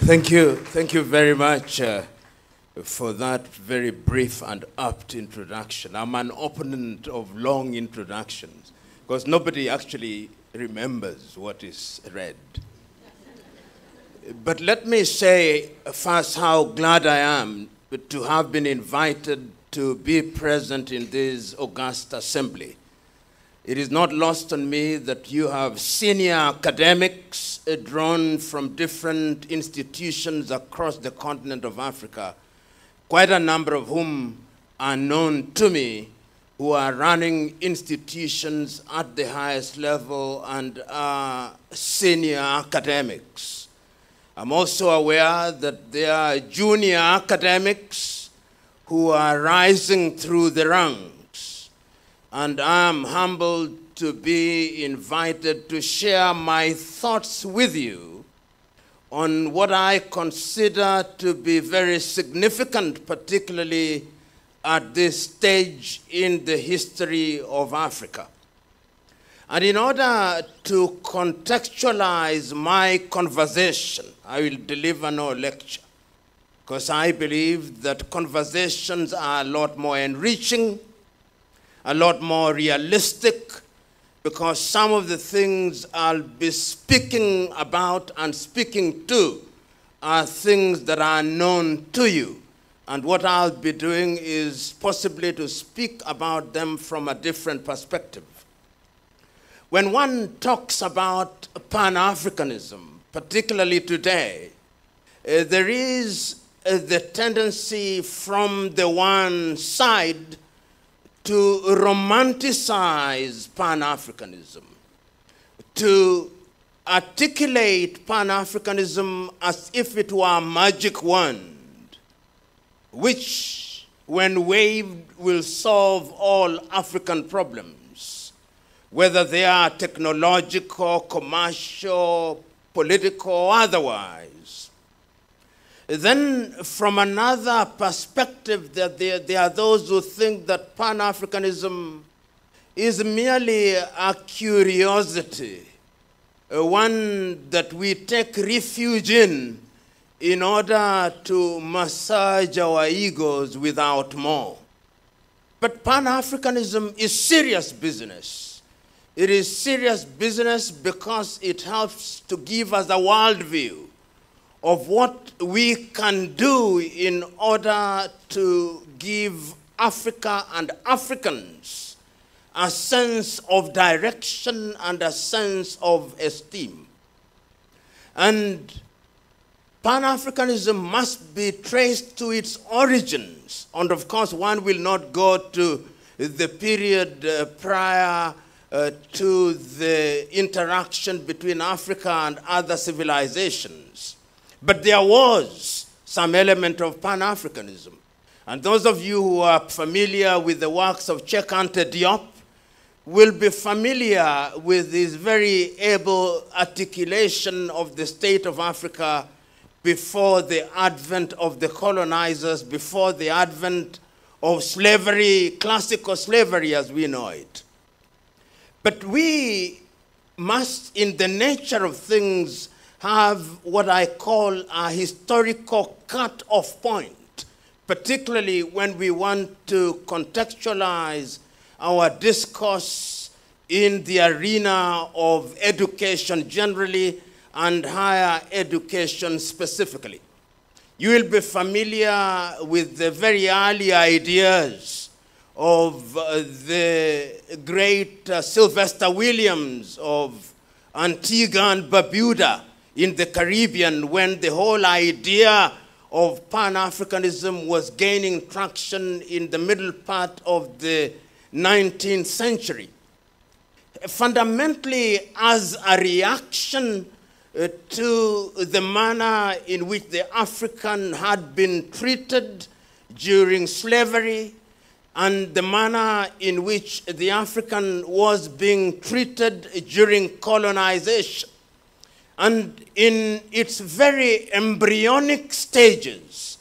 Thank you very much for that very brief and apt introduction. I'm an opponent of long introductions because nobody actually remembers what is read. But let me say first how glad I am to have been invited to be present in this august assembly. It is not lost on me that you have senior academics drawn from different institutions across the continent of Africa, quite a number of whom are known to me, who are running institutions at the highest level and are senior academics. I'm also aware that there are junior academics who are rising through the ranks. And I'm humbled to be invited to share my thoughts with you on what I consider to be very significant, particularly at this stage in the history of Africa. And in order to contextualize my conversation, I will deliver no lecture, because I believe that conversations are a lot more enriching, a lot more realistic, because some of the things I'll be speaking about and speaking to are things that are known to you. And what I'll be doing is possibly to speak about them from a different perspective. When one talks about Pan-Africanism, particularly today, there is the tendency from the one side to romanticize Pan-Africanism, to articulate Pan-Africanism as if it were a magic wand, which, when waved, will solve all African problems, whether they are technological, commercial, political, or otherwise. Then, from another perspective, there are those who think that Pan-Africanism is merely a curiosity, one that we take refuge in order to massage our egos without more. But Pan-Africanism is serious business. It is serious business because it helps to give us a worldview of what we can do in order to give Africa and Africans a sense of direction and a sense of esteem. And Pan-Africanism must be traced to its origins. And of course, one will not go to the period prior to the interaction between Africa and other civilizations. But there was some element of Pan-Africanism. And those of you who are familiar with the works of Cheikh Anta Diop will be familiar with his very able articulation of the state of Africa before the advent of the colonizers, before the advent of slavery, classical slavery as we know it. But we must, in the nature of things, have what I call a historical cut-off point, particularly when we want to contextualize our discourse in the arena of education generally and higher education specifically. You will be familiar with the very early ideas of the great Sylvester Williams of Antigua and Barbuda in the Caribbean, when the whole idea of Pan-Africanism was gaining traction in the middle part of the 19th century. Fundamentally, as a reaction to the manner in which the African had been treated during slavery and the manner in which the African was being treated during colonization. And in its very embryonic stages,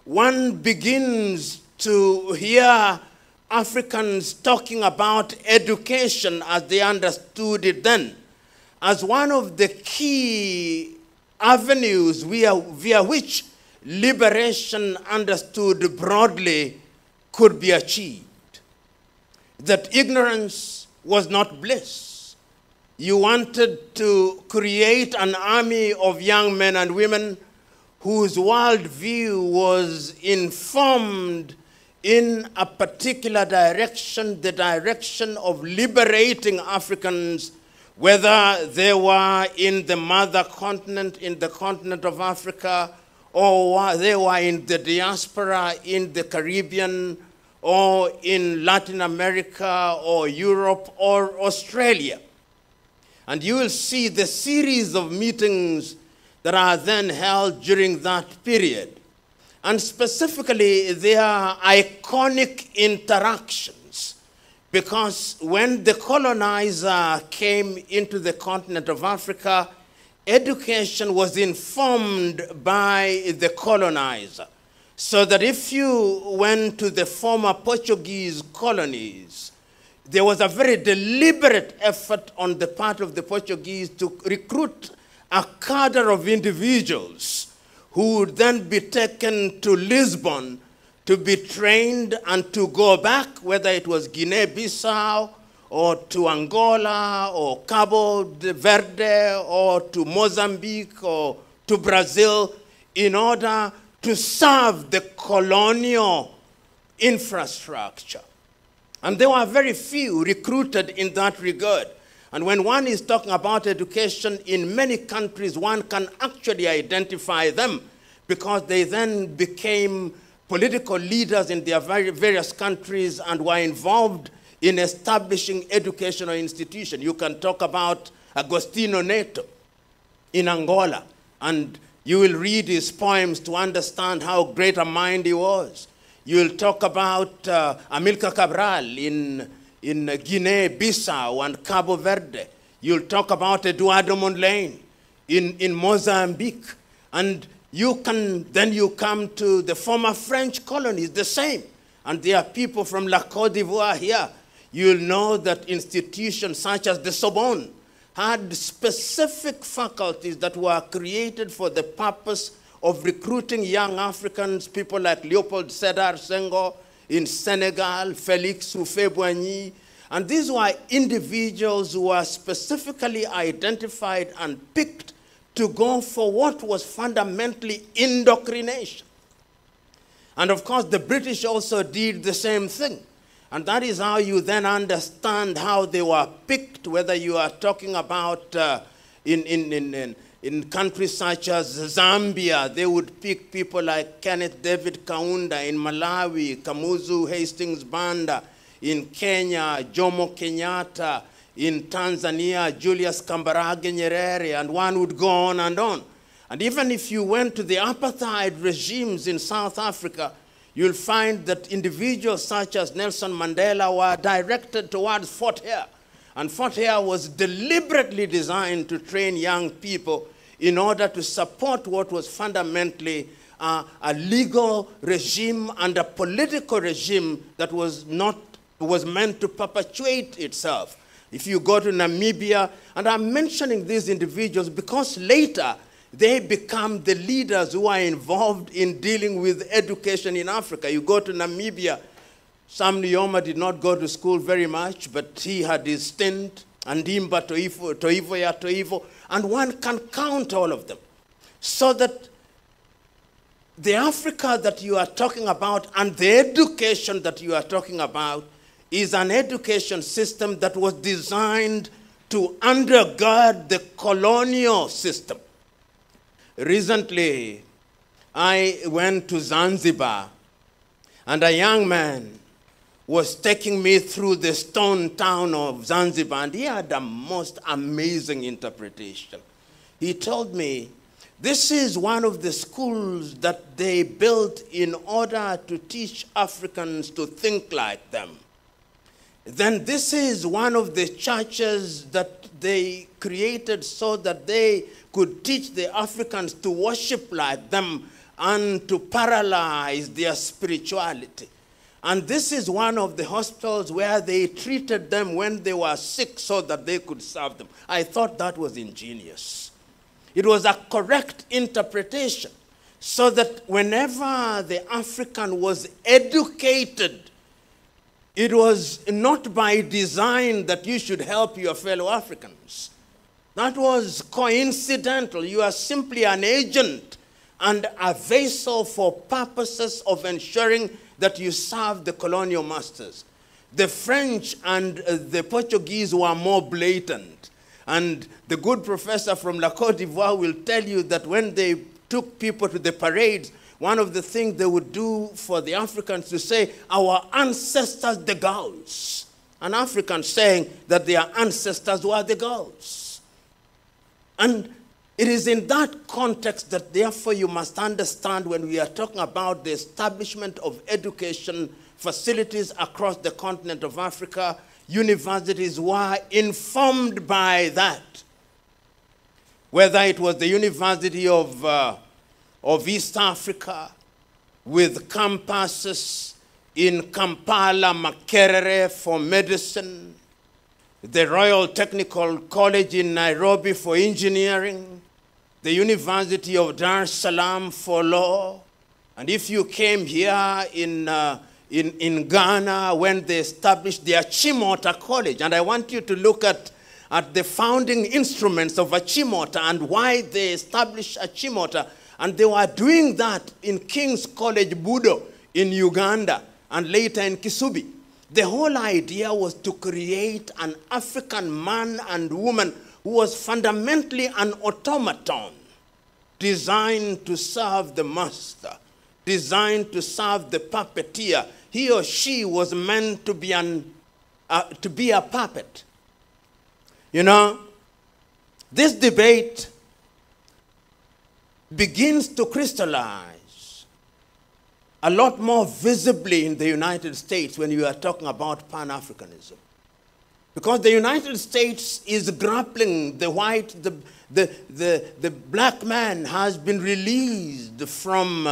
one begins to hear Africans talking about education as they understood it then, as one of the key avenues via which liberation understood broadly could be achieved. That ignorance was not bliss. You wanted to create an army of young men and women whose worldview was informed in a particular direction, the direction of liberating Africans, whether they were in the mother continent, in the continent of Africa, or they were in the diaspora, in the Caribbean, or in Latin America, or Europe, or Australia. And you will see the series of meetings that are then held during that period. And specifically, they are iconic interactions, because when the colonizer came into the continent of Africa, education was informed by the colonizer. So that if you went to the former Portuguese colonies, there was a very deliberate effort on the part of the Portuguese to recruit a cadre of individuals who would then be taken to Lisbon to be trained and to go back, whether it was Guinea-Bissau or to Angola or Cabo Verde or to Mozambique or to Brazil, in order to serve the colonial infrastructure. And there were very few recruited in that regard. And when one is talking about education in many countries, one can actually identify them, because they then became political leaders in their various countries and were involved in establishing educational institutions. You can talk about Agostinho Neto in Angola, and you will read his poems to understand how great a mind he was. You will talk about Amilcar Cabral in Guinea-Bissau and Cabo Verde. You'll talk about Eduardo Mondlane in Mozambique. And you come to the former French colonies, the same. And there are people from La Côte d'Ivoire here. You'll know that institutions such as the Sorbonne had specific faculties that were created for the purpose of recruiting young Africans, people like Leopold Sédar Senghor in Senegal, Félix Houphouët-Boigny. And these were individuals who were specifically identified and picked to go for what was fundamentally indoctrination. And of course, the British also did the same thing. And that is how you then understand how they were picked, whether you are talking about in countries such as Zambia, they would pick people like Kenneth David Kaunda. In Malawi, Kamuzu Hastings Banda. In Kenya, Jomo Kenyatta. In Tanzania, Julius Kambarage Nyerere, and one would go on and on. And even if you went to the apartheid regimes in South Africa, you'll find that individuals such as Nelson Mandela were directed towards Fort Hare. And Fort Hare was deliberately designed to train young people in order to support what was fundamentally a legal regime and a political regime that was meant to perpetuate itself. If you go to Namibia, and I'm mentioning these individuals because later they become the leaders who are involved in dealing with education in Africa. You go to Namibia, Sam Nujoma did not go to school very much, but he had his stint, and Ndimba Toivo, and one can count all of them. So that the Africa that you are talking about and the education that you are talking about is an education system that was designed to undergird the colonial system. Recently, I went to Zanzibar, and a young man was taking me through the stone town of Zanzibar, and he had the most amazing interpretation. He told me, this is one of the schools that they built in order to teach Africans to think like them. Then this is one of the churches that they created so that they could teach the Africans to worship like them and to paralyze their spirituality. And this is one of the hospitals where they treated them when they were sick so that they could serve them. I thought that was ingenious. It was a correct interpretation, so that whenever the African was educated, it was not by design that you should help your fellow Africans. That was coincidental. You are simply an agent and a vessel for purposes of ensuring that you serve the colonial masters. The French and the Portuguese were more blatant. And the good professor from La Côte d'Ivoire will tell you that when they took people to the parades, one of the things they would do for the Africans to say, our ancestors, the Gauls. An African saying that their ancestors were the Gauls. And it is in that context that therefore you must understand when we are talking about the establishment of education facilities across the continent of Africa, universities were informed by that. Whether it was the University of East Africa with campuses in Kampala, Makerere for medicine, the Royal Technical College in Nairobi for engineering, the University of Dar es Salaam for law, and if you came here in Ghana when they established their Chimota College, and I want you to look at the founding instruments of Achimota and why they established Achimota, and they were doing that in King's College Budo in Uganda and later in Kisubi. The whole idea was to create an African man and woman who was fundamentally an automaton, designed to serve the master, designed to serve the puppeteer. He or she was meant to be a puppet. You know, this debate begins to crystallize a lot more visibly in the United States when you are talking about Pan-Africanism. Because the United States is grappling the black man has been released from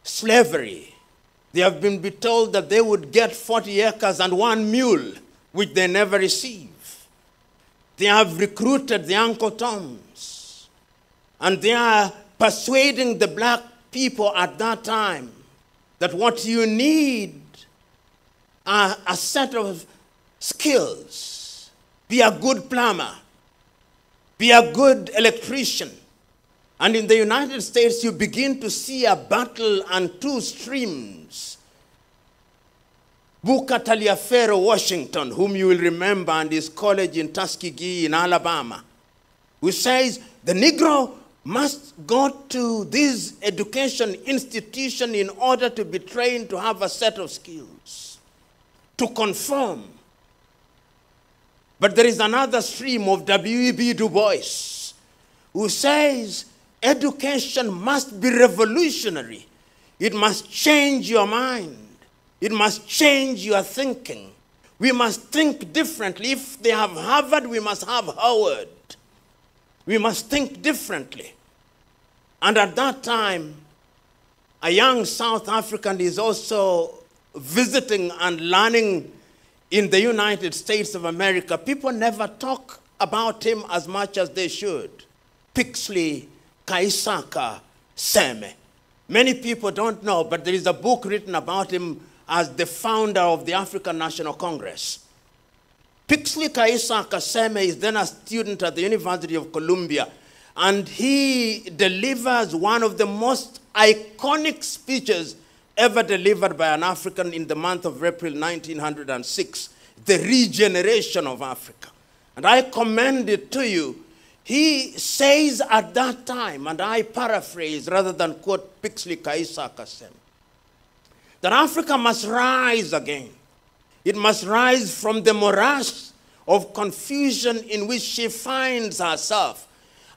slavery. They have been told that they would get 40 acres and 1 mule, which they never receive. They have recruited the Uncle Toms, and they are persuading the black people at that time that what you need are a set of skills. Be a good plumber. Be a good electrician. And in the United States, you begin to see a battle and two streams. Booker Taliaferro Washington, whom you will remember, and his college in Tuskegee in Alabama, who says the Negro must go to this education institution in order to be trained to have a set of skills, to conform. But there is another stream of W.E.B. Du Bois, who says education must be revolutionary. It must change your mind. It must change your thinking. We must think differently. If they have Harvard, we must have Howard. We must think differently. And at that time, a young South African is also visiting and learning in the United States of America. People never talk about him as much as they should. Pixley Kaisaka Seme. Many people don't know, but there is a book written about him as the founder of the African National Congress. Pixley Kaisaka Seme is then a student at the University of Columbia, and he delivers one of the most iconic speeches ever delivered by an African in the month of April 1906, the regeneration of Africa. And I commend it to you. He says at that time, and I paraphrase rather than quote Pixley Kaisaka Seme, that Africa must rise again. It must rise from the morass of confusion in which she finds herself.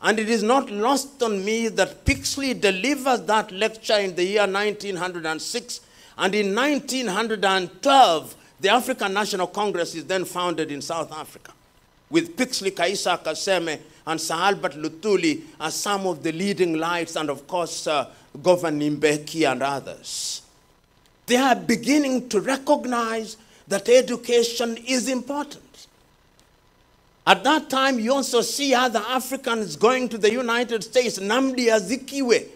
And it is not lost on me that Pixley delivers that lecture in the year 1906. And in 1912, the African National Congress is then founded in South Africa, with Pixley Kaisaka Seme and Sir Albert Luthuli as some of the leading lights, and of course, Governor Mbeki and others. They are beginning to recognize that education is important. At that time, you also see other Africans going to the United States. Nnamdi Azikiwe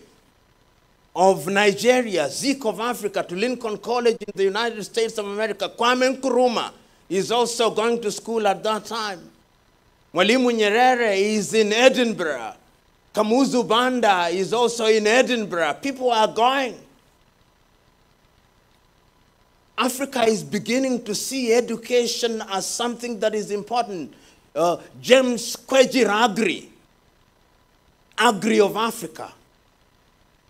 of Nigeria, Zik of Africa, to Lincoln College in the United States of America. Kwame Nkrumah is also going to school at that time. Mwalimu Nyerere is in Edinburgh. Kamuzu Banda is also in Edinburgh. People are going. Africa is beginning to see education as something that is important. James Kwejir Agri of Africa,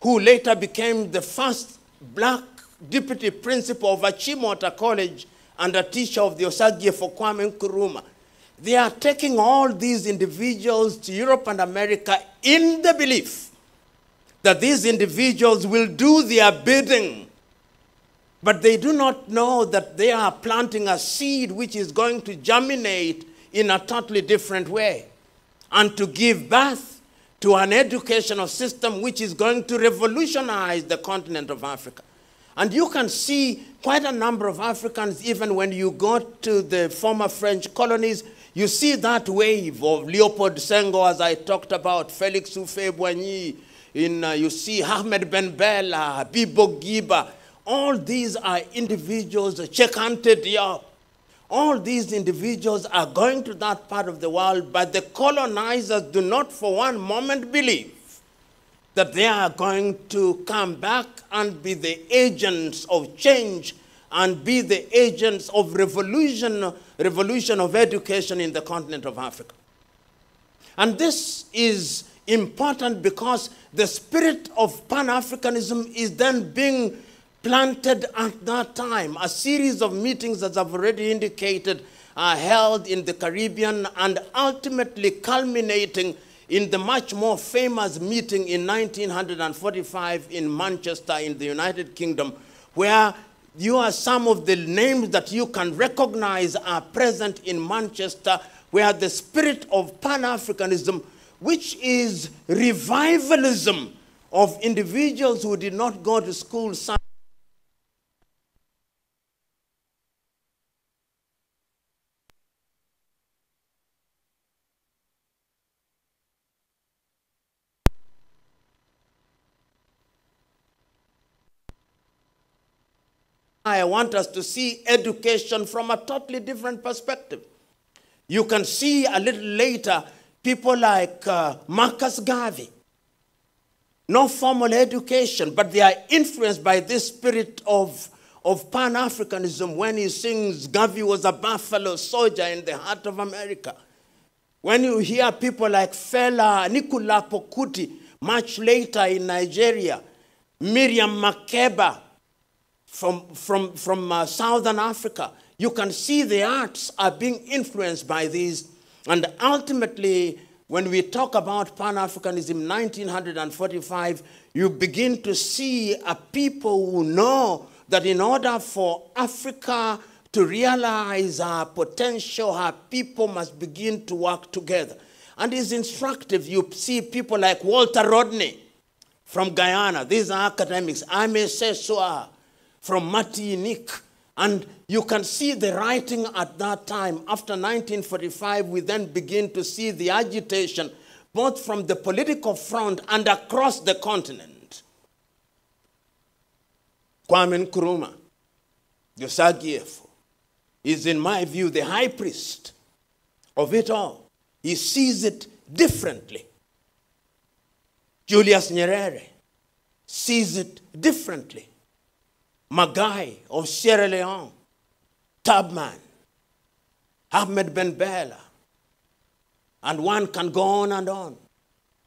who later became the first black deputy principal of Achimota College and a teacher of the Osagie for Kwame Nkrumah. They are taking all these individuals to Europe and America in the belief that these individuals will do their bidding. But they do not know that they are planting a seed which is going to germinate in a totally different way and to give birth to an educational system which is going to revolutionize the continent of Africa. And you can see quite a number of Africans, even when you go to the former French colonies, you see that wave of Leopold Senghor, as I talked about, Felix Houphouët-Boigny, you see Ahmed Ben Bella, Bibo Giba. All these are individuals, Cheikh Anta Diop. All these individuals are going to that part of the world, but the colonizers do not for one moment believe that they are going to come back and be the agents of change and be the agents of revolution of education in the continent of Africa. And this is important because the spirit of Pan-Africanism is then being planted at that time. A series of meetings, as I've already indicated, are held in the Caribbean and ultimately culminating in the much more famous meeting in 1945 in Manchester in the United Kingdom, where some of the names that you can recognize are present in Manchester, where the spirit of Pan-Africanism, which is revivalism of individuals who did not go to school, I want us to see education from a totally different perspective. You can see a little later people like Marcus Garvey. No formal education, but they are influenced by this spirit of Pan-Africanism when he sings, Garvey was a buffalo soldier in the heart of America. When you hear people like Fela Nicola Pokuti, much later in Nigeria, Miriam Makeba, from Southern Africa, you can see the arts are being influenced by these. And ultimately, when we talk about Pan-Africanism 1945, you begin to see a people who know that in order for Africa to realize our potential, our people must begin to work together. And it's instructive. You see people like Walter Rodney from Guyana. These are academics. Ame Sessoa from Martinique. And you can see the writing at that time. After 1945, we then begin to see the agitation, both from the political front and across the continent. Kwame Nkrumah, the Osagie F, is, in my view, the high priest of it all. He sees it differently. Julius Nyerere sees it differently. Magai of Sierra Leone, Tubman, Ahmed Ben Bella, and one can go on and on.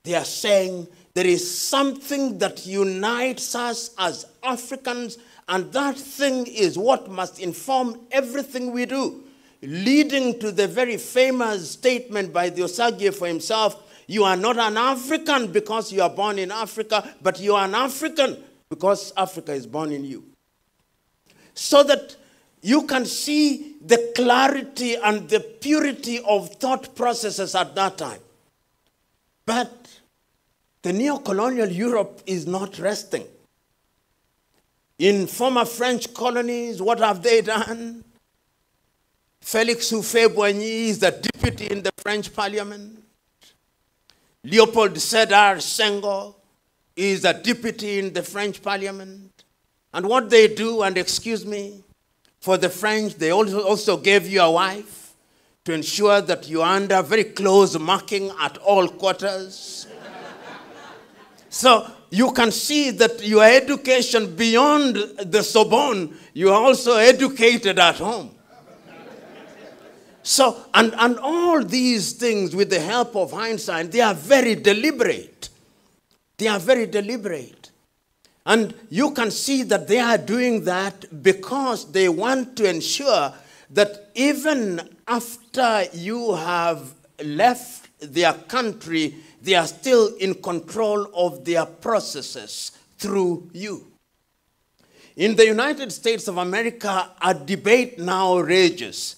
They are saying there is something that unites us as Africans, and that thing is what must inform everything we do, leading to the very famous statement by the Osagie for himself, you are not an African because you are born in Africa, but you are an African because Africa is born in you. So that you can see the clarity and the purity of thought processes at that time. But the neo-colonial Europe is not resting. In former French colonies, what have they done? Felix Houphouët-Boigny is the deputy in the French parliament. Leopold Sedar Senghor is a deputy in the French parliament. And what they do, and excuse me, for the French, they also gave you a wife to ensure that you are under very close marking at all quarters. So you can see that your education beyond the Sorbonne, you are also educated at home. So, and all these things, with the help of hindsight, they are very deliberate. They are very deliberate. And you can see that they are doing that because they want to ensure that even after you have left their country, they are still in control of their processes through you. In the United States of America, a debate now rages.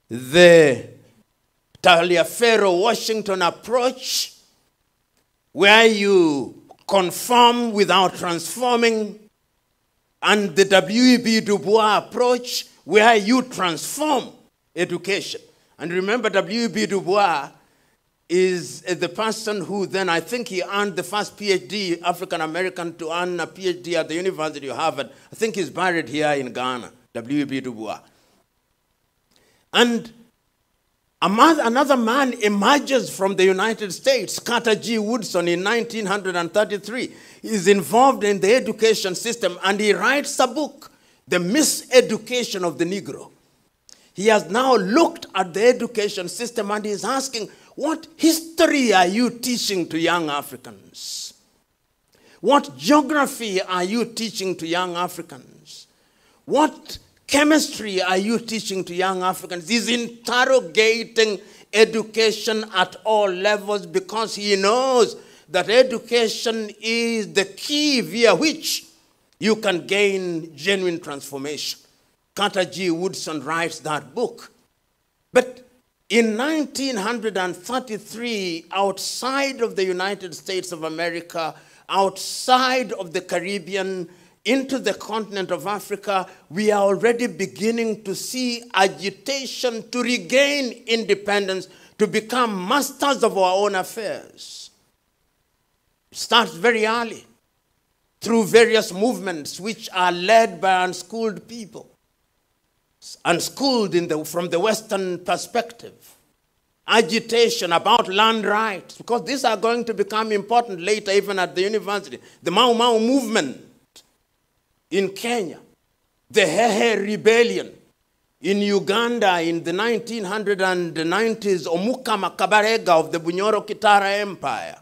The Taliaferro-Washington approach, where you conform without transforming, and the W.E.B. Du Bois approach, where you transform education. And remember, W.E.B. Du Bois is the person who then, I think he earned the first PhD, African-American, to earn a PhD at the University of Harvard. I think he's buried here in Ghana, W.E.B. Du Bois. And another man emerges from the United States, Carter G. Woodson, in 1933. He's involved in the education system, and he writes a book, The Miseducation of the Negro. He has now looked at the education system, and he's asking, what history are you teaching to young Africans? What geography are you teaching to young Africans? What chemistry are you teaching to young Africans? He's interrogating education at all levels because he knows that education is the key via which you can gain genuine transformation. Carter G. Woodson writes that book. But in 1933, outside of the United States of America, outside of the Caribbean, into the continent of Africa, we are already beginning to see agitation to regain independence, to become masters of our own affairs. It starts very early, through various movements which are led by unschooled people, unschooled from the Western perspective. Agitation about land rights, because these are going to become important later, even at the university. The Mau Mau movement in Kenya, the Hehe Rebellion in Uganda in the 1990s, Omuka Makabarega of the Bunyoro Kitara Empire.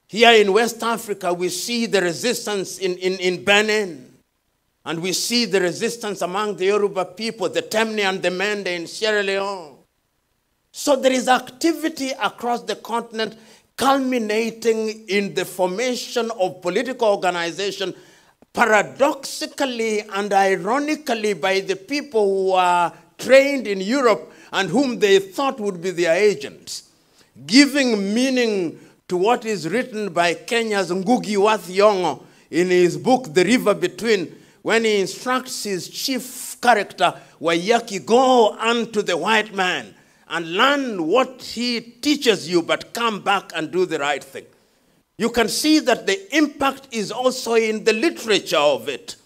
Here in West Africa, we see the resistance in Benin, and we see the resistance among the Yoruba people, the Temne and the Mende in Sierra Leone. So there is activity across the continent culminating in the formation of political organization, paradoxically and ironically by the people who are trained in Europe and whom they thought would be their agents, giving meaning to what is written by Kenya's Ngugi wa Thiong'o in his book, The River Between, when he instructs his chief character, Waiyaki, go unto the white man and learn what he teaches you, but come back and do the right thing. You can see that the impact is also in the literature of it.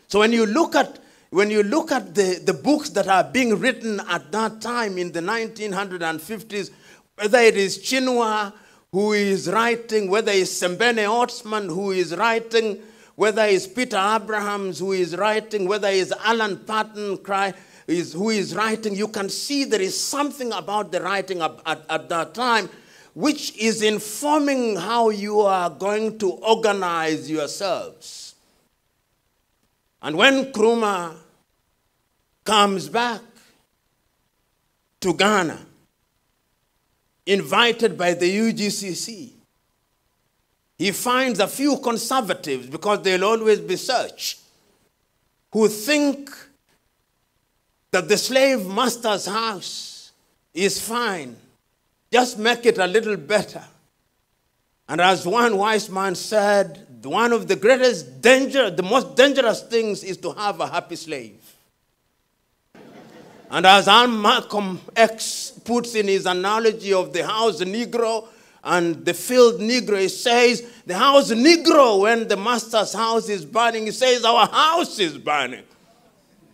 So when you look at the books that are being written at that time in the 1950s, whether it is Chinua who is writing, whether it's Sembene Otsman who is writing, whether it's Peter Abrahams who is writing, whether it's Alan Patton who is writing, you can see there is something about the writing at that time which is informing how you are going to organize yourselves. And when Nkrumah comes back to Ghana, invited by the UGCC, he finds a few conservatives, because there'll always be such, who think that the slave master's house is fine. Just make it a little better. And as one wise man said, one of the greatest danger, the most dangerous things is to have a happy slave. And as Malcolm X puts in his analogy of the house Negro and the field Negro, he says, the house Negro, when the master's house is burning, he says, our house is burning.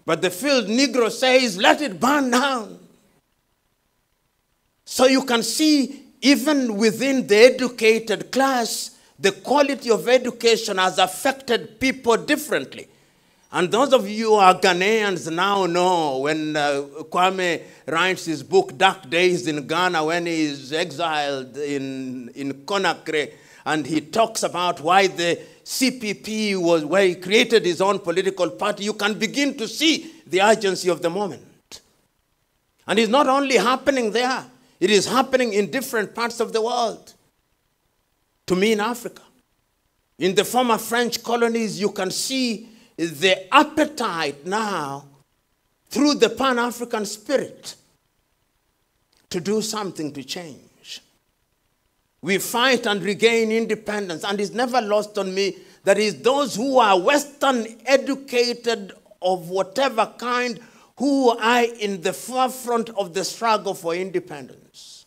But the field Negro says, let it burn down. So you can see, even within the educated class, the quality of education has affected people differently. And those of you who are Ghanaians now know when Kwame writes his book, Dark Days in Ghana, when he is exiled in Conakry, and he talks about why the CPP was, where he created his own political party, you can begin to see the urgency of the moment. And it's not only happening there, it is happening in different parts of the world. To me, in Africa, in the former French colonies, you can see the appetite now through the Pan-African spirit to do something to change. We fight and regain independence, and it's never lost on me that is those who are Western educated of whatever kind who are in the forefront of the struggle for independence.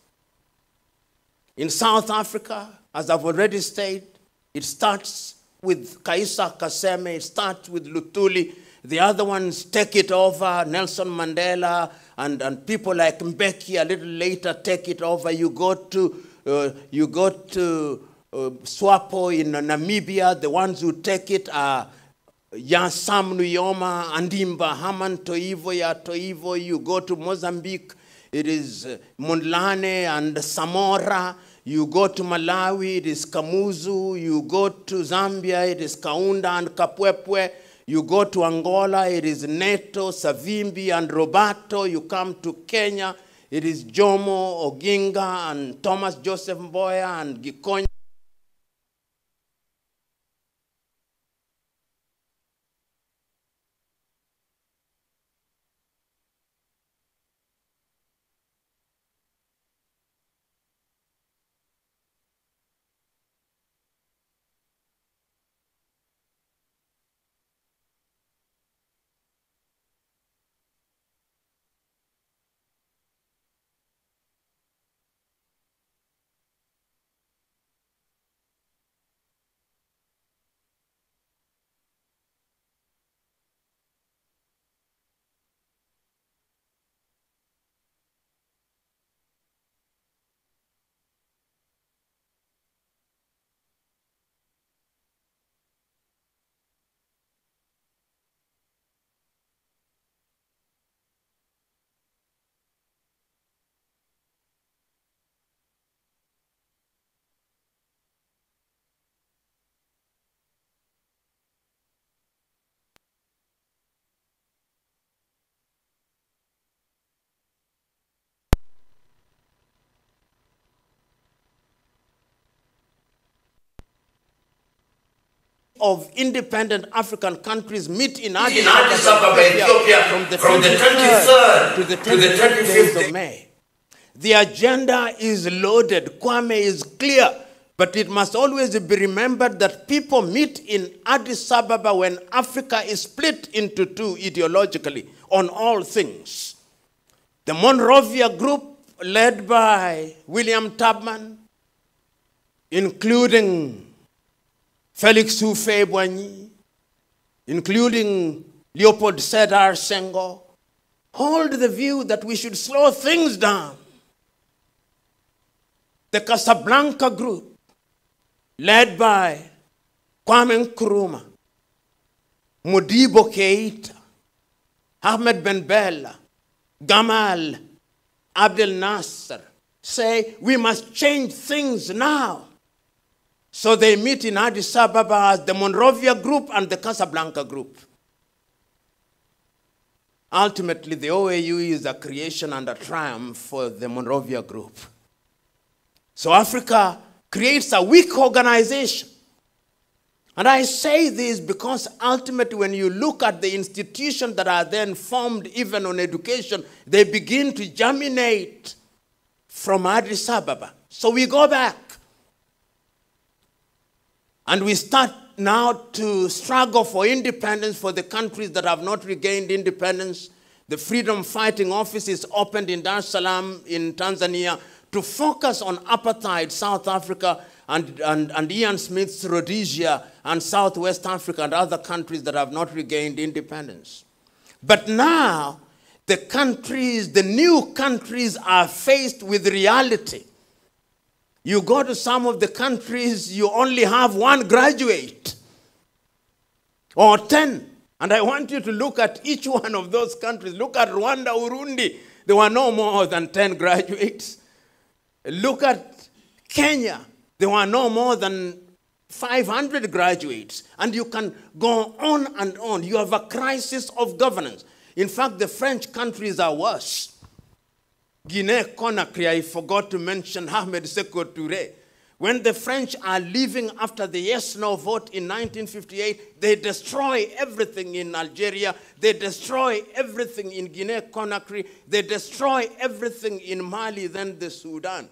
In South Africa, as I've already stated, it starts with Kaisa Kaseme, it starts with Lutuli. The other ones take it over, Nelson Mandela, and people like Mbeki a little later take it over. You go to SWAPO in Namibia, the ones who take it are Sam Nujoma, Andimba, Haman Toivo, Ya Toivo. You go to Mozambique, it is Mondlane and Samora. You go to Malawi, it is Kamuzu. You go to Zambia, it is Kaunda and Kapwepwe. You go to Angola, it is Neto, Savimbi and Roberto. You come to Kenya, it is Jomo, Oginga and Thomas Joseph Mboya and Gikonyo. Of independent African countries meet in Addis Ababa, Ethiopia, from the 23rd to the 25th days of May. The agenda is loaded. Kwame is clear, but it must always be remembered that people meet in Addis Ababa when Africa is split into two ideologically on all things. The Monrovia group, led by William Tubman, including Felix Houphouët-Boigny, including Leopold Sedar Senghor, hold the view that we should slow things down. The Casablanca group, led by Kwame Nkrumah, Modibo Keita, Ahmed Ben Bella, Gamal Abdel Nasser, say we must change things now. So they meet in Addis Ababa as the Monrovia group and the Casablanca group. Ultimately, the OAU is a creation and a triumph for the Monrovia group. So Africa creates a weak organization. And I say this because ultimately when you look at the institutions that are then formed even on education, they begin to germinate from Addis Ababa. So we go back. And we start now to struggle for independence for the countries that have not regained independence. The Freedom Fighting Office is opened in Dar es Salaam in Tanzania to focus on apartheid, South Africa, and Ian Smith's Rhodesia and Southwest Africa and other countries that have not regained independence. But now, the new countries are faced with reality. You go to some of the countries, you only have 1 graduate or 10. And I want you to look at each one of those countries. Look at Rwanda, Urundi. There were no more than 10 graduates. Look at Kenya. There were no more than 500 graduates. And you can go on and on. You have a crisis of governance. In fact, the French countries are worse. Guinea-Conakry, I forgot to mention Ahmed Sékou Touré. When the French are leaving after the yes-no vote in 1958, they destroy everything in Algeria. They destroy everything in Guinea-Conakry. They destroy everything in Mali, then the Sudan.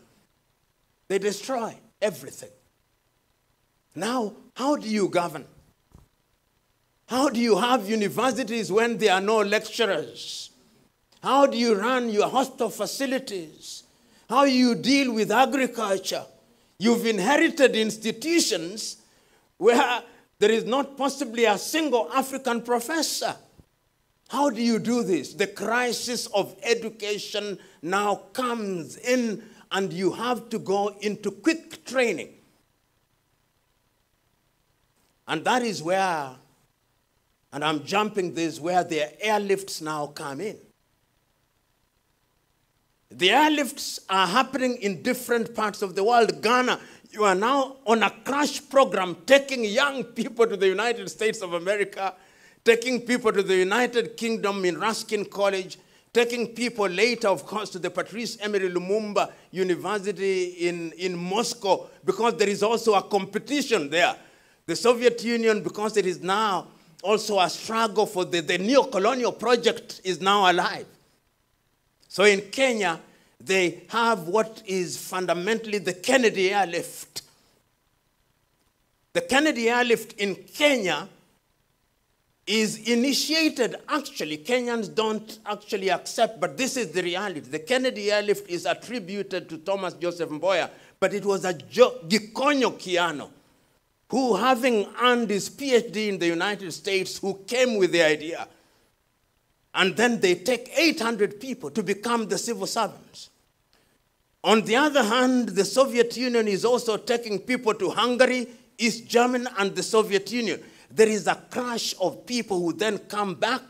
They destroy everything. Now, how do you govern? How do you have universities when there are no lecturers? How do you run your hospital facilities? How do you deal with agriculture? You've inherited institutions where there is not possibly a single African professor. How do you do this? The crisis of education now comes in, and you have to go into quick training. And that is where, and I'm jumping this, where the airlifts now come in. The airlifts are happening in different parts of the world. Ghana, you are now on a crash program taking young people to the United States of America, taking people to the United Kingdom in Ruskin College, taking people later, of course, to the Patrice Emery Lumumba University in Moscow, because there is also a competition there. The Soviet Union, because it is now also a struggle for the neo-colonial project, is now alive. So in Kenya, they have what is fundamentally the Kennedy Airlift. The Kennedy Airlift in Kenya is initiated, actually, Kenyans don't actually accept, but this is the reality. The Kennedy Airlift is attributed to Thomas Joseph Mboya, but it was a Gikonyo Kiano, who, having earned his PhD in the United States, who came with the idea. And then they take 800 people to become the civil servants. On the other hand, the Soviet Union is also taking people to Hungary, East Germany, and the Soviet Union. There is a crash of people who then come back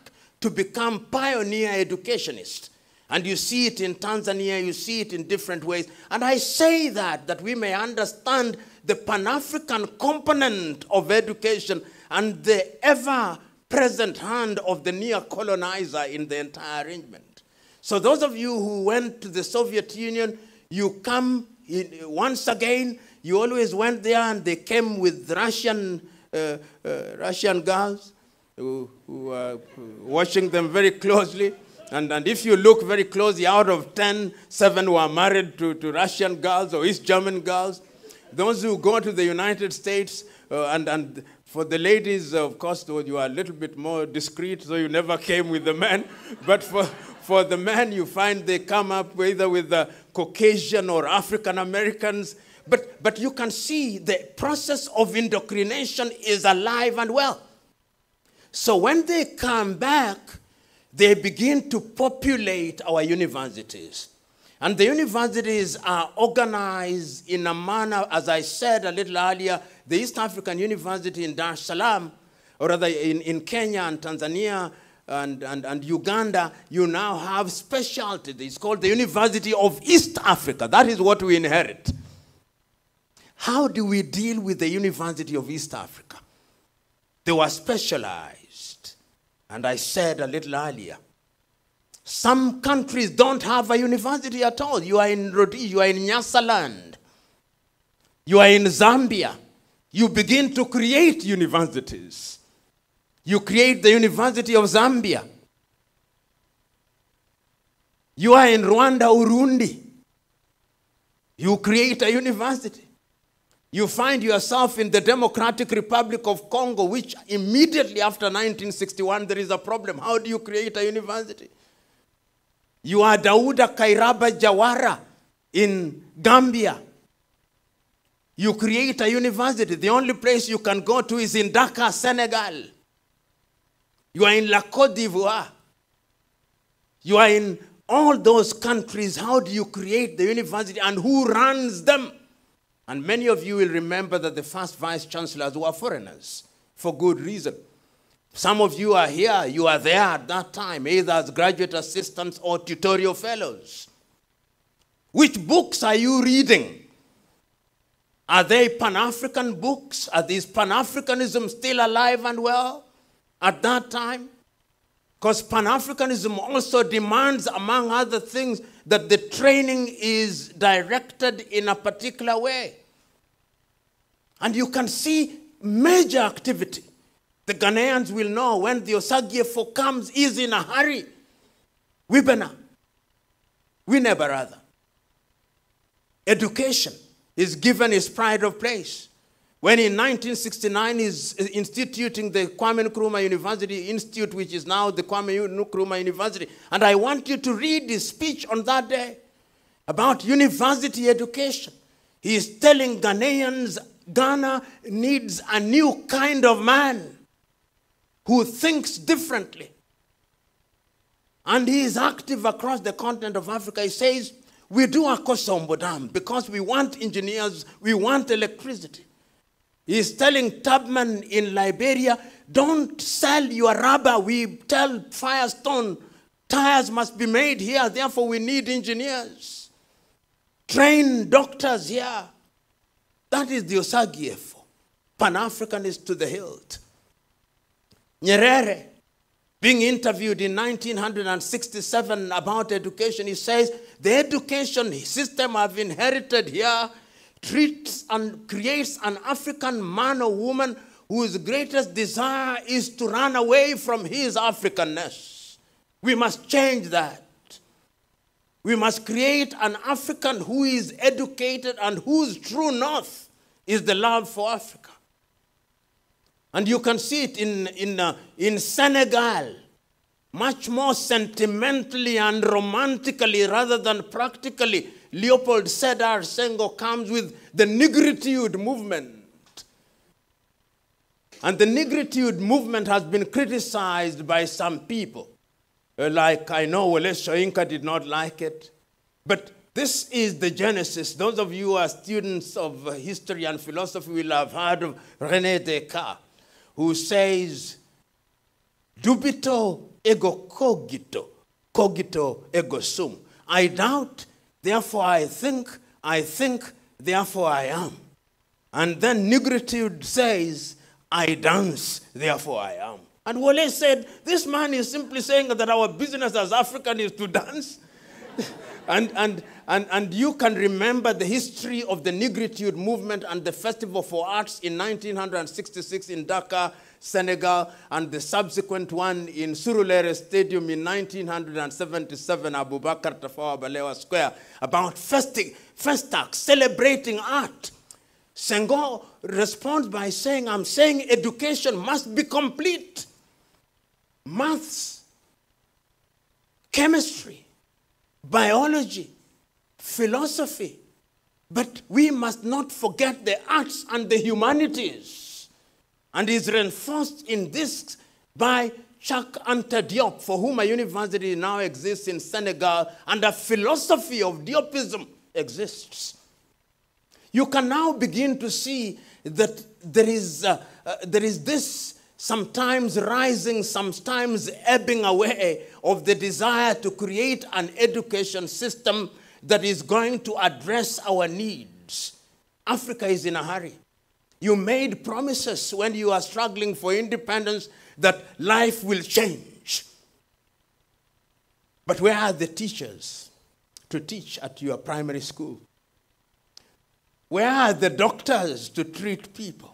to become pioneer educationists. And you see it in Tanzania, you see it in different ways. And I say that we may understand the Pan-African component of education and the ever-present hand of the neo-colonizer in the entire arrangement. So those of you who went to the Soviet Union, you come in, once again, you always went there, and they came with Russian girls who are watching them very closely. And if you look very closely, out of 10, 7 were married to Russian girls or East German girls. Those who go to the United States, and for the ladies, of course, you are a little bit more discreet, so you never came with the men. But for the men, you find they come up either with the Caucasian or African Americans. But you can see the process of indoctrination is alive and well. So when they come back, they begin to populate our universities. And the universities are organized in a manner, as I said a little earlier, the East African University in Dar es Salaam, or rather in Kenya and Tanzania and Uganda, you now have specialty. It's called the University of East Africa. That is what we inherit. How do we deal with the University of East Africa? They were specialized. And I said a little earlier, some countries don't have a university at all. You are in Rhodesia, you are in Nyasaland, you are in Zambia. You begin to create universities. You create the University of Zambia. You are in Rwanda, Urundi. You create a university. You find yourself in the Democratic Republic of Congo, which immediately after 1961, there is a problem. How do you create a university? You are Dauda Kairaba Jawara in Gambia. You create a university. The only place you can go to is in Dakar, Senegal. You are in La Côte d'Ivoire. You are in all those countries. How do you create the university and who runs them? And many of you will remember that the first vice chancellors were foreigners for good reason. Some of you are here, you are there at that time, either as graduate assistants or tutorial fellows. Which books are you reading? Are they Pan-African books? Are these Pan-Africanism still alive and well at that time? Because Pan-Africanism also demands, among other things, that the training is directed in a particular way. And you can see major activity. The Ghanaians will know when the Osagyefo comes, is in a hurry. Wibena. We never rather. Education is given its pride of place. When in 1969 is instituting the Kwame Nkrumah University Institute, which is now the Kwame Nkrumah University. And I want you to read his speech on that day about university education. He is telling Ghanaians, Ghana needs a new kind of man who thinks differently. And he is active across the continent of Africa. He says, we do a Kosombo Dam because we want engineers, we want electricity. He is telling Tubman in Liberia, don't sell your rubber. We tell Firestone, tires must be made here, therefore we need engineers. Train doctors here. That is the Osagyefo. Pan-Africanist to the hilt. Nyerere, being interviewed in 1967 about education, he says, the education system I've inherited here treats and creates an African man or woman whose greatest desire is to run away from his Africanness. We must change that. We must create an African who is educated and whose true north is the love for Africa. And you can see it in Senegal, much more sentimentally and romantically rather than practically. Leopold Sedar Senghor comes with the Negritude movement. And the Negritude movement has been criticized by some people. Like, I know Wole Soyinka did not like it. But this is the genesis. Those of you who are students of history and philosophy will have heard of René Descartes, who says, dubito ego cogito, cogito ego sum. I doubt, therefore I think, therefore I am. And then Negritude says, I dance, therefore I am. And Wole said, this man is simply saying that our business as African is to dance. And you can remember the history of the Negritude movement and the Festival for Arts in 1966 in Dakar, Senegal, and the subsequent one in Surulere Stadium in 1977, Abubakar Tafawa Balewa Square, about Festac, celebrating art. Senghor responds by saying, I'm saying education must be complete. Maths, chemistry, biology, philosophy. But we must not forget the arts and the humanities. And is reinforced in this by Cheikh Anta Diop, for whom a university now exists in Senegal, and a philosophy of Diopism exists. You can now begin to see that there is this sometimes rising, sometimes ebbing away of the desire to create an education system that is going to address our needs. Africa is in a hurry. You made promises when you are struggling for independence that life will change. But where are the teachers to teach at your primary school? Where are the doctors to treat people?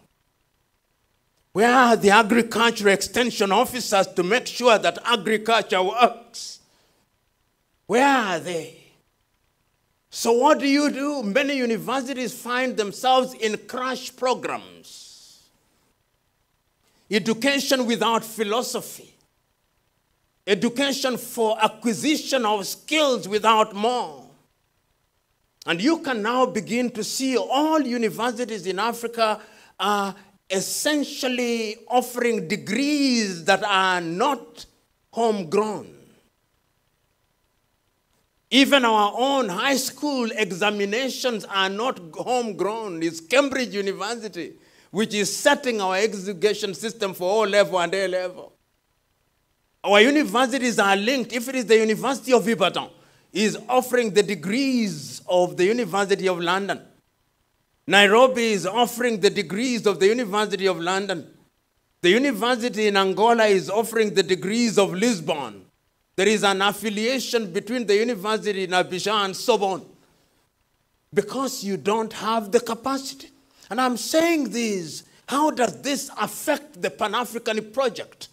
Where are the agriculture extension officers to make sure that agriculture works? Where are they? So what do? Many universities find themselves in crash programs. Education without philosophy. education for acquisition of skills without more. And you can now begin to see all universities in Africa are essentially offering degrees that are not homegrown. Even our own high school examinations are not homegrown. It's Cambridge University, which is setting our education system for O-level and A-level. Our universities are linked. If it is the University of Ibadan, is offering the degrees of the University of London. Nairobi is offering the degrees of the University of London. The university in Angola is offering the degrees of Lisbon. There is an affiliation between the university in Abidjan and Sorbonne because you don't have the capacity. And I'm saying this, how does this affect the Pan-African project?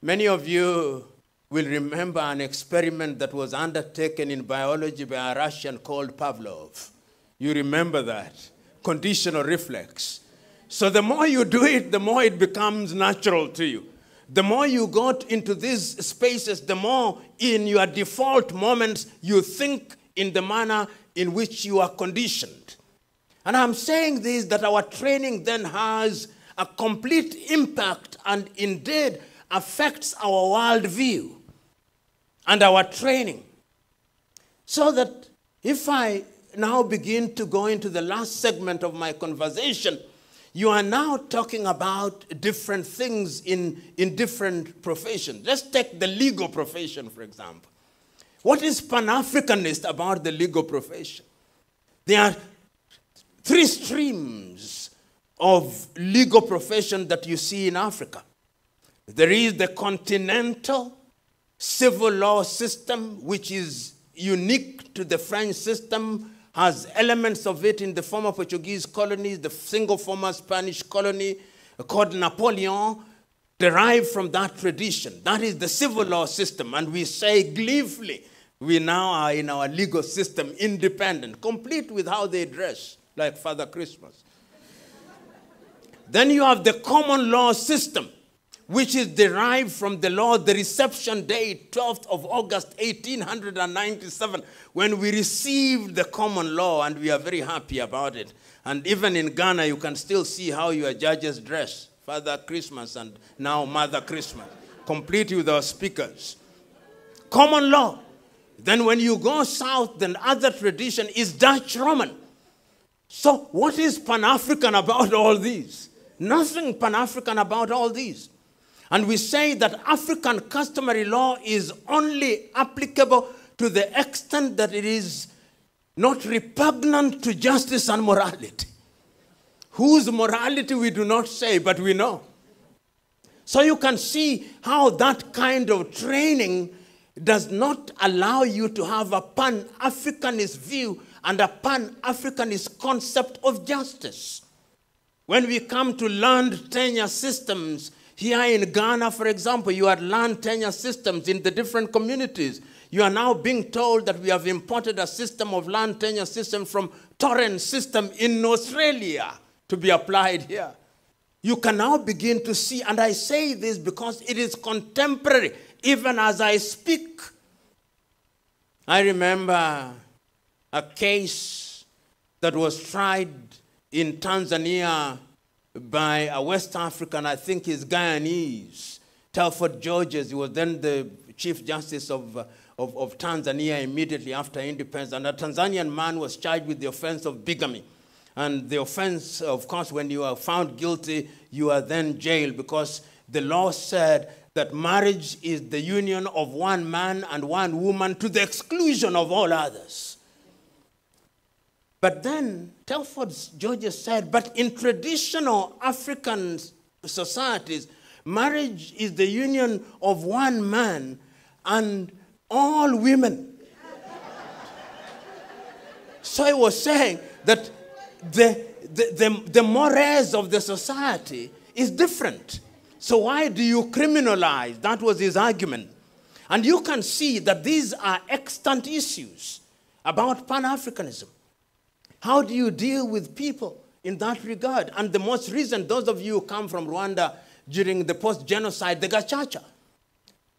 Many of you will remember an experiment that was undertaken in biology by a Russian called Pavlov. You remember that? Conditional reflex. So the more you do it, the more it becomes natural to you. The more you got into these spaces, the more in your default moments you think in the manner in which you are conditioned. And I'm saying this, that our training then has a complete impact and indeed affects our worldview and our training. So that if I now begin to go into the last segment of my conversation, you are now talking about different things in different professions. Let's take the legal profession, for example. What is Pan-Africanist about the legal profession? There are three streams of legal profession that you see in Africa. There is the continental civil law system, which is unique to the French system, has elements of it in the former Portuguese colonies, the single former Spanish colony called Napoleon, derived from that tradition. That is the civil law system. And we say gleefully, we now are in our legal system independent, complete with how they dress, like Father Christmas. Then you have the common law system, which is derived from the law, the reception date, 12th of August, 1897, when we received the common law, and we are very happy about it. And even in Ghana, you can still see how your judges dress, Father Christmas and now Mother Christmas, complete with our speakers. Common law. Then when you go south, the other tradition is Dutch Roman. So what is Pan-African about all these? Nothing Pan-African about all these. And we say that African customary law is only applicable to the extent that it is not repugnant to justice and morality. Whose morality we do not say, but we know. So you can see how that kind of training does not allow you to have a Pan-Africanist view and a Pan-Africanist concept of justice. When we come to land tenure systems, here in Ghana, for example, you had land tenure systems in the different communities. You are now being told that we have imported a system of land tenure system from Torrens system in Australia to be applied here. You can now begin to see, and I say this because it is contemporary, even as I speak. I remember a case that was tried in Tanzania by a West African, I think he's Guyanese, Telford Georges. He was then the Chief Justice of Tanzania immediately after independence. And a Tanzanian man was charged with the offense of bigamy. And the offense, of course, when you are found guilty, you are then jailed, because the law said that marriage is the union of one man and one woman to the exclusion of all others. But then Telford Georges said, but in traditional African societies, marriage is the union of one man and all women. So he was saying that the mores of the society is different. So why do you criminalize? That was his argument. And you can see that these are extant issues about Pan-Africanism. How do you deal with people in that regard? And the most recent, those of you who come from Rwanda during the post-genocide, the Gacaca.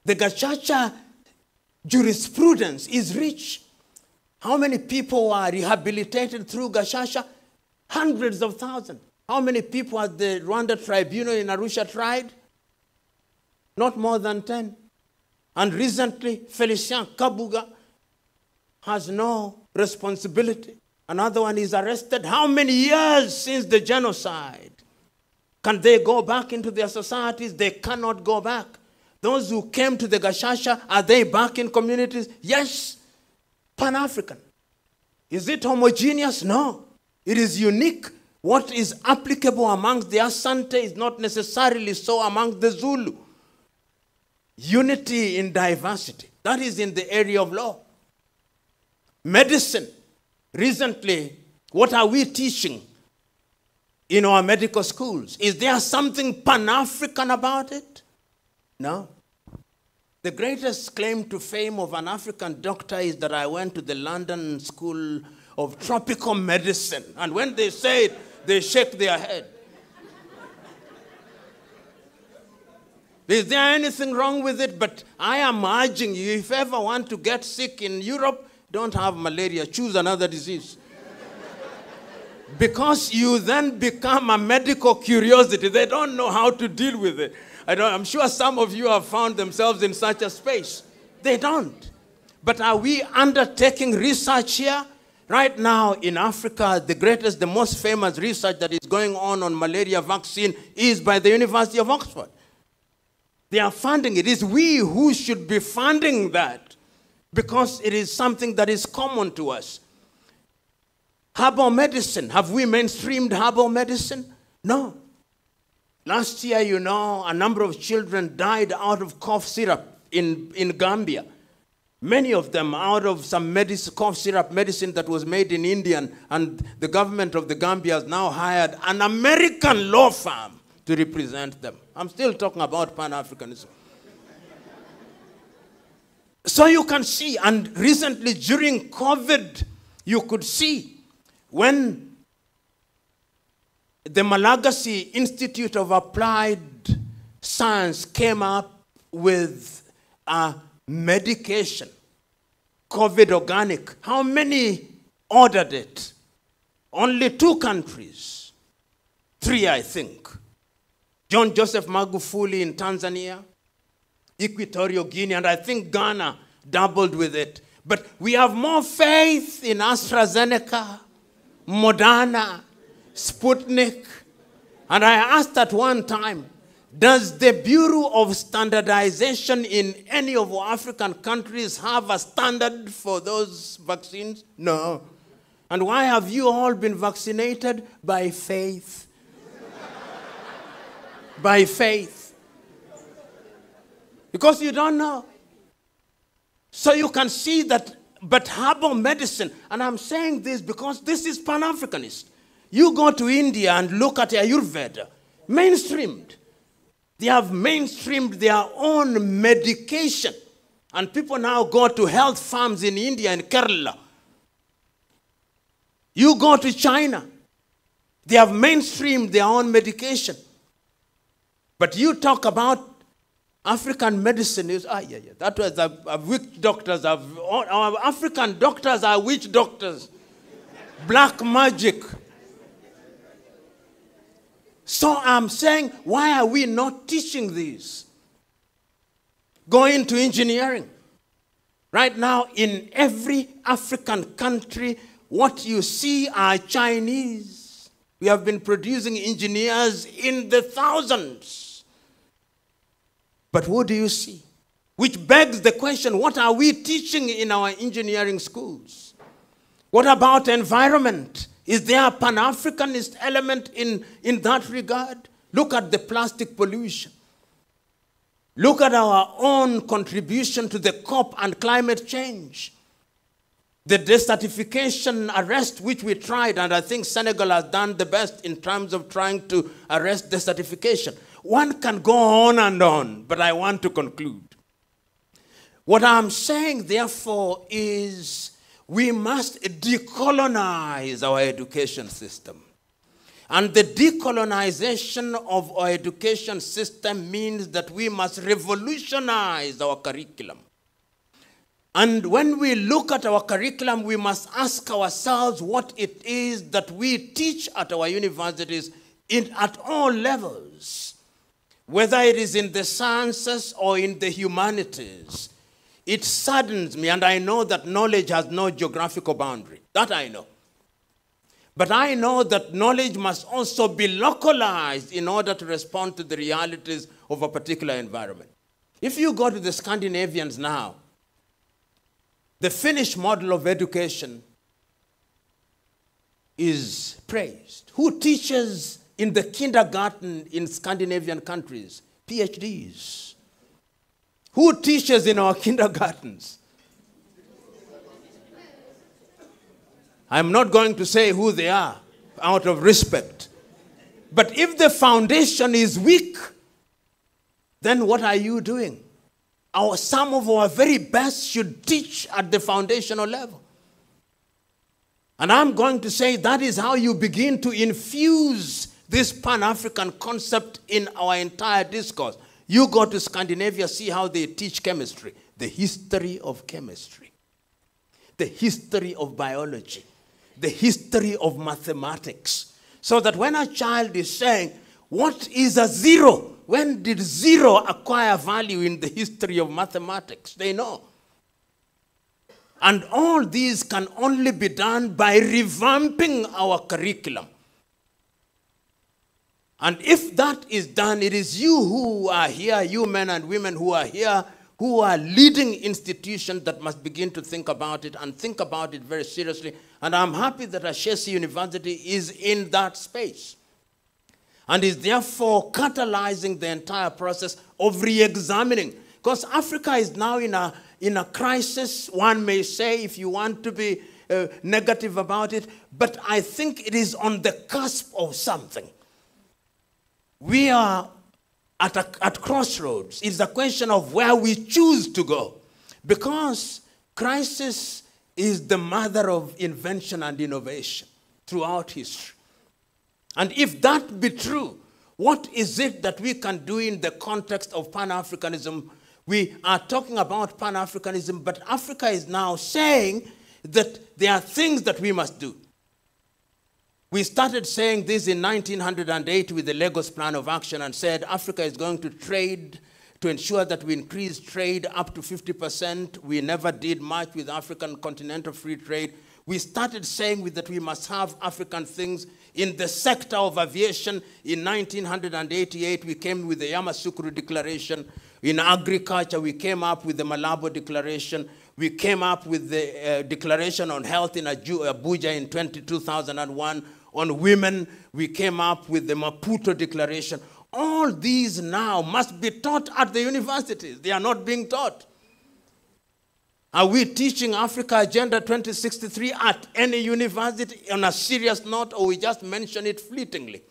The Gacaca jurisprudence is rich. How many people are rehabilitated through Gacaca? Hundreds of thousands. How many people has the Rwanda tribunal in Arusha tried? Not more than 10. And recently, Felicien Kabuga has no responsibility. Another one is arrested. How many years since the genocide? Can they go back into their societies? They cannot go back. Those who came to the Gacaca, are they back in communities? Yes. Pan-African. Is it homogeneous? No. It is unique. What is applicable amongst the Asante is not necessarily so amongst the Zulu. Unity in diversity. That is in the area of law. Medicine. Recently, what are we teaching in our medical schools? Is there something Pan-African about it? No. The greatest claim to fame of an African doctor is that I went to the London School of Tropical Medicine. And when they say it, they shake their head. Is there anything wrong with it? But I am urging you, if you ever want to get sick in Europe, don't have malaria. Choose another disease. Because you then become a medical curiosity. They don't know how to deal with it. I'm sure some of you have found themselves in such a space. They don't. But are we undertaking research here? Right now in Africa, the greatest, the most famous research that is going on malaria vaccine is by the University of Oxford. They are funding it. It is we who should be funding that because it is something that is common to us. Herbal medicine. Have we mainstreamed herbal medicine? No. Last year, you know, a number of children died out of cough syrup in Gambia. Many of them out of some cough syrup medicine that was made in India, and the government of the Gambia has now hired an American law firm to represent them. I'm still talking about Pan-Africanism. So you can see, and recently during COVID, you could see when the Malagasy Institute of Applied Science came up with a medication, COVID organic. How many ordered it? Only 2 countries. 3, I think. John Joseph Magufuli in Tanzania, Equatorial Guinea, and I think Ghana doubled with it. But we have more faith in AstraZeneca, Moderna, Sputnik. And I asked at one time, does the Bureau of Standardization in any of our African countries have a standard for those vaccines? No. And why have you all been vaccinated? By faith. By faith. Because you don't know. So you can see that, but herbal medicine, and I'm saying this because this is Pan-Africanist. You go to India and look at Ayurveda, mainstreamed. They have mainstreamed their own medication. And people now go to health farms in India and Kerala. You go to China, they have mainstreamed their own medication. But you talk about African medicine, that was witch doctors. Our African doctors are witch doctors. Black magic. So I'm saying, why are we not teaching these? Go into engineering. Right now, in every African country, what you see are Chinese. We have been producing engineers in the thousands. But what do you see? Which begs the question, what are we teaching in our engineering schools? What about environment? Is there a Pan-Africanist element in that regard? Look at the plastic pollution. Look at our own contribution to the COP and climate change. The desertification arrest which we tried, and I think Senegal has done the best in terms of trying to arrest desertification. One can go on, but I want to conclude. What I'm saying, therefore, is we must decolonize our education system. And the decolonization of our education system means that we must revolutionize our curriculum. And when we look at our curriculum, we must ask ourselves what it is that we teach at our universities at all levels, whether it is in the sciences or in the humanities. It saddens me, and I know that knowledge has no geographical boundary. That I know. But I know that knowledge must also be localized in order to respond to the realities of a particular environment. If you go to the Scandinavians now, the Finnish model of education is praised. Who teaches in the kindergarten in Scandinavian countries? PhDs. Who teaches in our kindergartens? I'm not going to say who they are out of respect. But if the foundation is weak, then what are you doing? Some of our very best should teach at the foundational level. And I'm going to say that is how you begin to infuse this Pan-African concept in our entire discourse. You go to Scandinavia, see how they teach chemistry, the history of chemistry, the history of biology, the history of mathematics. So that when a child is saying, what is a zero? When did zero acquire value in the history of mathematics? They know. And all these can only be done by revamping our curriculum. And if that is done, it is you who are here, you men and women who are here, who are leading institutions that must begin to think about it and think about it very seriously. And I'm happy that Ashesi University is in that space and is therefore catalyzing the entire process of re-examining. Because Africa is now in a crisis, one may say, if you want to be negative about it, but I think it is on the cusp of something. We are at crossroads. It's a question of where we choose to go. Because crisis is the mother of invention and innovation throughout history. And if that be true, what is it that we can do in the context of Pan-Africanism? We are talking about Pan-Africanism, but Africa is now saying that there are things that we must do. We started saying this in 1908 with the Lagos Plan of Action and said Africa is going to trade to ensure that we increase trade up to 50%. We never did much with African continental free trade. We started saying that we must have African things. In the sector of aviation, in 1988, we came with the Yamoussoukro Declaration. In agriculture, we came up with the Malabo Declaration. We came up with the Declaration on Health in Abuja in 2001. On women, we came up with the Maputo Declaration. All these now must be taught at the universities. They are not being taught. Are we teaching Africa Agenda 2063 at any university on a serious note, or we just mention it fleetingly?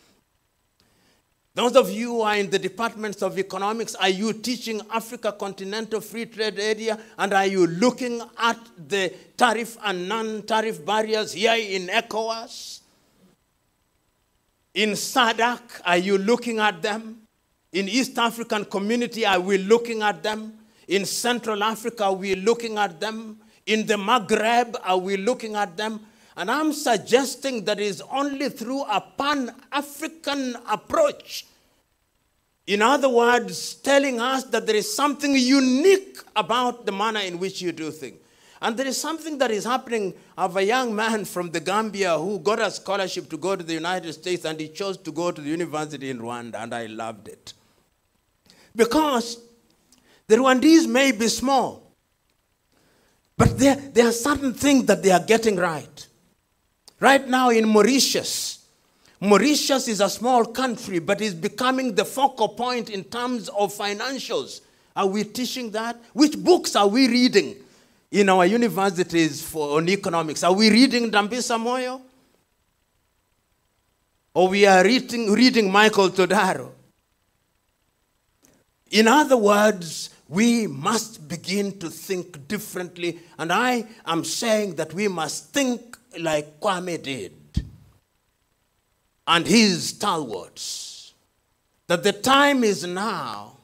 Those of you who are in the departments of economics, are you teaching Africa Continental Free Trade Area, and are you looking at the tariff and non-tariff barriers here in ECOWAS? In SADC, are you looking at them? In East African Community, are we looking at them? In Central Africa, are we looking at them? In the Maghreb, are we looking at them? And I'm suggesting that it is only through a Pan-African approach. In other words, telling us that there is something unique about the manner in which you do things. And there is something that is happening of a young man from the Gambia who got a scholarship to go to the United States, and he chose to go to the university in Rwanda, and I loved it. Because the Rwandese may be small, but there are certain things that they are getting right. Right now in Mauritius is a small country, but is becoming the focal point in terms of financials. Are we teaching that? Which books are we reading in our universities on economics? Are we reading Dambisa Moyo? Or we are reading Michael Todaro? In other words, we must begin to think differently. And I am saying that we must think like Kwame did. and his stalwarts, that the time is now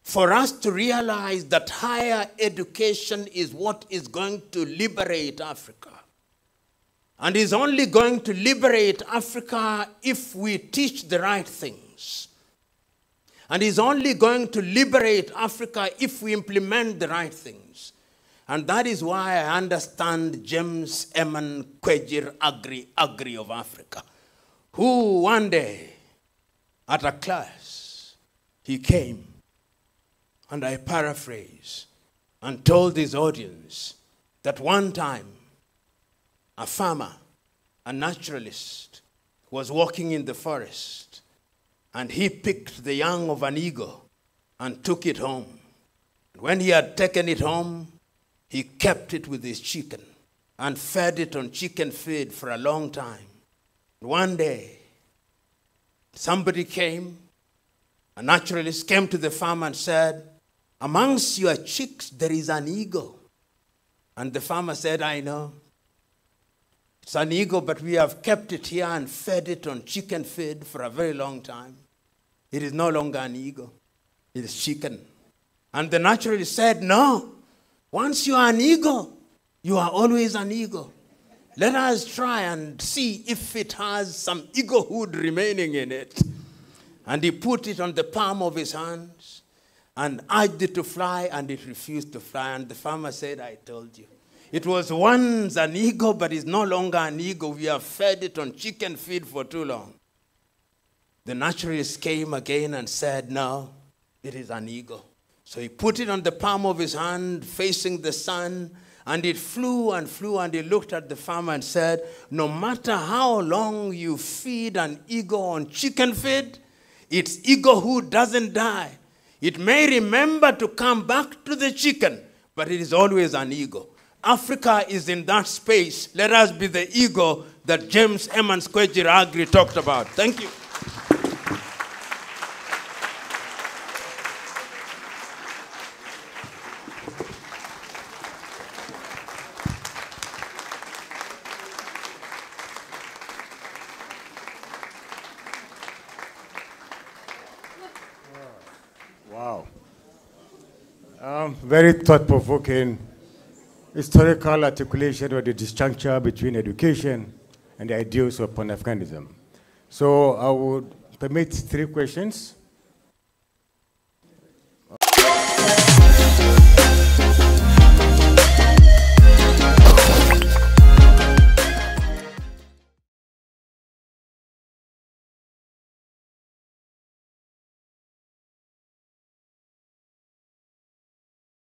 for us to realize that higher education is what is going to liberate Africa. And is only going to liberate Africa if we teach the right things. And is only going to liberate Africa if we implement the right things. And that is why I understand James Eman Kwejir Agri of Africa, who one day at a class, he came, and I paraphrase, and told his audience that one time a farmer, a naturalist, was walking in the forest, and he picked the young of an eagle and took it home. When he had taken it home, he kept it with his chicken and fed it on chicken feed for a long time. One day, somebody came, a naturalist came to the farmer and said, "Amongst your chicks, there is an eagle." And the farmer said, "I know. It's an eagle, but we have kept it here and fed it on chicken feed for a very long time. It is no longer an eagle. It is chicken." And the naturalist said, "No. Once you are an eagle, you are always an eagle. Let us try and see if it has some eaglehood remaining in it." And he put it on the palm of his hands and urged it to fly, and it refused to fly. And the farmer said, "I told you. It was once an eagle, but it's no longer an eagle. We have fed it on chicken feed for too long." The naturalist came again and said, "No, it is an eagle." So he put it on the palm of his hand, facing the sun, and it flew and flew, and he looked at the farmer and said, "No matter how long you feed an eagle on chicken feed, its eaglehood doesn't die. It may remember to come back to the chicken, but it is always an eagle." Africa is in that space. Let us be the eagle that James Eman Kwejir Agri talked about. Thank you. Wow. Very thought-provoking historical articulation of the disjuncture between education and the ideals of Pan-Africanism. So I would permit 3 questions.